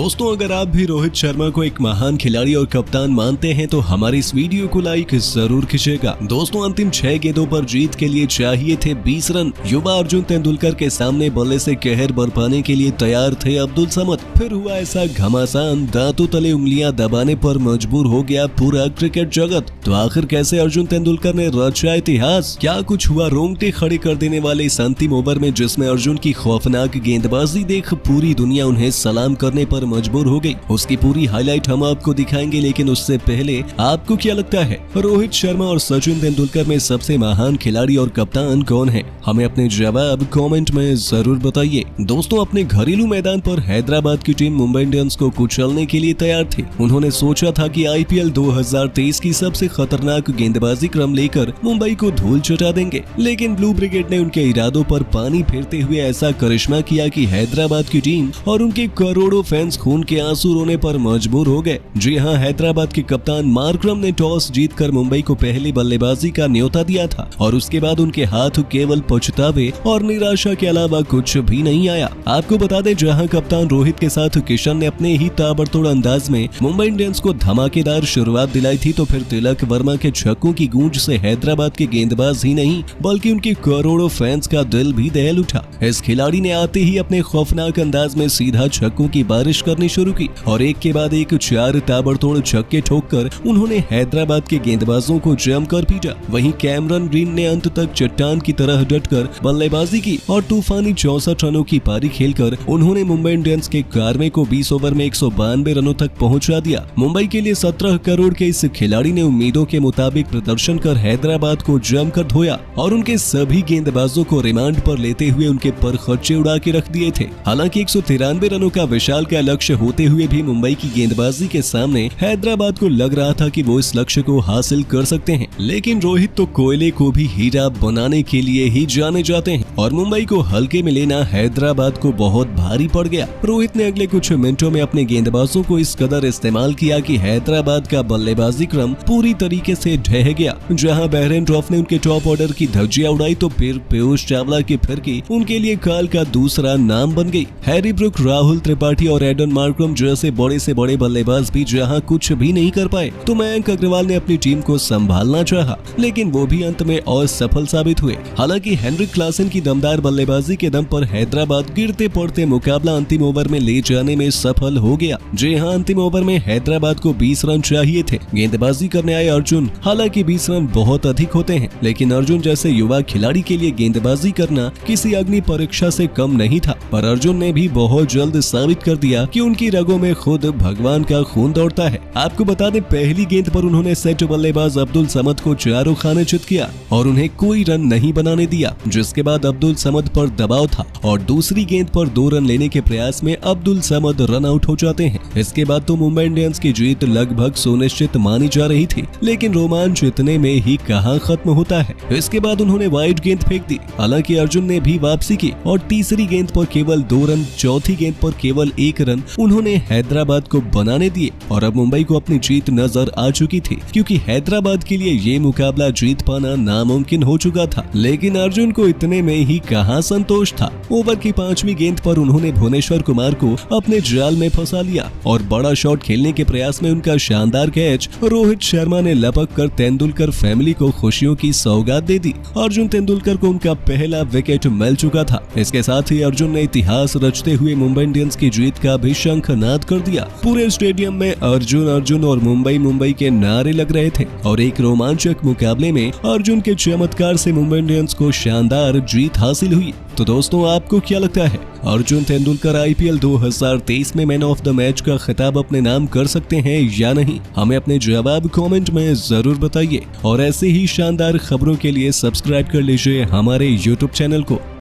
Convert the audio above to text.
दोस्तों, अगर आप भी रोहित शर्मा को एक महान खिलाड़ी और कप्तान मानते हैं तो हमारी इस वीडियो को लाइक जरूर कीजिएगा। दोस्तों, अंतिम 6 गेंदों पर जीत के लिए चाहिए थे 20 रन। युवा अर्जुन तेंदुलकर के सामने बल्ले से कहर बरपाने के लिए तैयार थे अब्दुल समद। फिर हुआ ऐसा घमासान, दांतों तले उंगलियां दबाने पर मजबूर हो गया पूरा क्रिकेट जगत। तो आखिर कैसे अर्जुन तेंदुलकर ने रचा इतिहास? क्या कुछ हुआ रोंगटे खड़े कर देने वाले इस अंतिम ओवर में, जिसमें अर्जुन की खौफनाक गेंदबाजी देख पूरी दुनिया उन्हें सलाम करने पर मजबूर हो गई। उसकी पूरी हाईलाइट हम आपको दिखाएंगे, लेकिन उससे पहले आपको क्या लगता है रोहित शर्मा और सचिन तेंदुलकर में सबसे महान खिलाड़ी और कप्तान कौन है? हमें अपने जवाब कमेंट में जरूर बताइए। दोस्तों, अपने घरेलू मैदान पर हैदराबाद की टीम मुंबई इंडियंस को कुचलने के लिए तैयार थी। उन्होंने सोचा था कि आईपीएल 2023 की सबसे खतरनाक गेंदबाजी क्रम लेकर मुंबई को धूल चटा देंगे, लेकिन ब्लू ब्रिगेड ने उनके इरादों पर पानी फेरते हुए ऐसा करिश्मा किया कि हैदराबाद की टीम और उनके करोड़ों फैंस खून के आंसू रोने पर मजबूर हो गए। जी हां, हैदराबाद के कप्तान मार्करम ने टॉस जीतकर मुंबई को पहली बल्लेबाजी का न्योता दिया था और उसके बाद उनके हाथ केवल पछतावे और निराशा के अलावा कुछ भी नहीं आया। आपको बता दें, जहां कप्तान रोहित के साथ किशन ने अपने ही ताबड़तोड़ अंदाज में मुंबई इंडियंस को धमाकेदार शुरुआत दिलाई थी, तो फिर तिलक वर्मा के छक्कों की गूंज से हैदराबाद के गेंदबाज ही नहीं बल्कि उनके करोड़ों फैंस का दिल भी दहल उठा। इस खिलाड़ी ने आते ही अपने खौफनाक अंदाज में सीधा छक्कों की बारिश करनी शुरू की और एक के बाद एक 4 ताबड़तोड़ छक्के ठोककर उन्होंने हैदराबाद के गेंदबाजों को जमकर पीटा। वहीं कैमरन ग्रीन ने अंत तक चट्टान की तरह डटकर बल्लेबाजी की और तूफानी 64 रनों की पारी खेलकर उन्होंने मुंबई इंडियंस के कारवे को 20 ओवर में 192 रनों तक पहुंचा दिया। मुंबई के लिए 17 करोड़ के इस खिलाड़ी ने उम्मीदों के मुताबिक प्रदर्शन कर हैदराबाद को जमकर धोया और उनके सभी गेंदबाजों को रिमांड पर लेते हुए उनके पर खर्चे उड़ा के रख दिए थे। हालांकि 193 रनों का विशाल का लक्ष्य होते हुए भी मुंबई की गेंदबाजी के सामने हैदराबाद को लग रहा था कि वो इस लक्ष्य को हासिल कर सकते हैं, लेकिन रोहित तो कोयले को भी हीरा बनाने के लिए ही जाने जाते हैं और मुंबई को हल्के में लेना हैदराबाद को बहुत भारी पड़ गया। रोहित ने अगले कुछ मिनटों में अपने गेंदबाजों को इस कदर इस्तेमाल किया कि हैदराबाद का बल्लेबाजी क्रम पूरी तरीके से ढह गया। जहां बहरेन ड्रॉफ ने उनके टॉप ऑर्डर की धज्जियां उड़ाई, तो फिर पीयूष चावला की फिरकी उनके लिए काल का दूसरा नाम बन गई। हैरी ब्रुक, राहुल त्रिपाठी और एडन मार्करम जैसे बड़े से बड़े बल्लेबाज भी जहां कुछ भी नहीं कर पाए, तो मयंक अग्रवाल ने अपनी टीम को संभालना चाहा, लेकिन वो भी अंत में असफल साबित हुए। हालांकि हेनरिक क्लासन की दमदार बल्लेबाजी के दम पर हैदराबाद गिरते पड़ते मुकाबला अंतिम ओवर में ले जाने में सफल हो गया। जी हां, अंतिम ओवर में हैदराबाद को 20 रन चाहिए थे। गेंदबाजी करने आए अर्जुन, हालांकि 20 रन बहुत अधिक होते हैं, लेकिन अर्जुन जैसे युवा खिलाड़ी के लिए गेंदबाजी करना किसी अग्नि परीक्षा से कम नहीं था। पर अर्जुन ने भी बहुत जल्द साबित कर दिया कि उनकी रगों में खुद भगवान का खून दौड़ता है। आपको बता दें, पहली गेंद पर उन्होंने सेट बल्लेबाज अब्दुल समद को चारों खाने चित किया और उन्हें कोई रन नहीं बनाने दिया, जिसके बाद अब्दुल समद पर दबाव था और दूसरी गेंद पर 2 रन लेने के प्रयास में अब्दुल समद रन आउट हो जाते हैं। इसके बाद तो मुंबई इंडियंस की जीत लगभग सुनिश्चित मानी जा रही थी, लेकिन रोमांच इतने में ही कहां खत्म होता है। इसके बाद उन्होंने वाइड गेंद फेंक दी। हालांकि अर्जुन ने भी वापसी की और तीसरी गेंद पर केवल 2 रन, चौथी गेंद पर केवल 1 रन उन्होंने हैदराबाद को बनाने दिए और अब मुंबई को अपनी जीत नजर आ चुकी थी, क्योंकि हैदराबाद के लिए ये मुकाबला जीत पाना नामुमकिन हो चुका था। लेकिन अर्जुन को इतने में ही कहां संतोष था। ओवर की 5वीं गेंद पर उन्होंने भुवनेश्वर कुमार को अपने जाल में फंसा लिया और बड़ा शॉट खेलने के प्रयास में उनका शानदार कैच रोहित शर्मा ने लपक कर तेंदुलकर फैमिली को खुशियों की सौगात दे दी। अर्जुन तेंदुलकर को उनका पहला विकेट मिल चुका था। इसके साथ ही अर्जुन ने इतिहास रचते हुए मुंबई इंडियंस की जीत का भी शंखनाद कर दिया। पूरे स्टेडियम में अर्जुन अर्जुन और मुंबई मुंबई के नारे लग रहे थे और एक रोमांचक मुकाबले में अर्जुन के चमत्कार से मुंबई इंडियंस को शानदार जीत हासिल हुई। तो दोस्तों, आपको क्या लगता है, अर्जुन तेंदुलकर आईपीएल 2023 में मैन ऑफ द मैच का खिताब अपने नाम कर सकते हैं या नहीं? हमें अपने जवाब कमेंट में जरूर बताइए और ऐसे ही शानदार खबरों के लिए सब्सक्राइब कर लीजिए हमारे यूट्यूब चैनल को।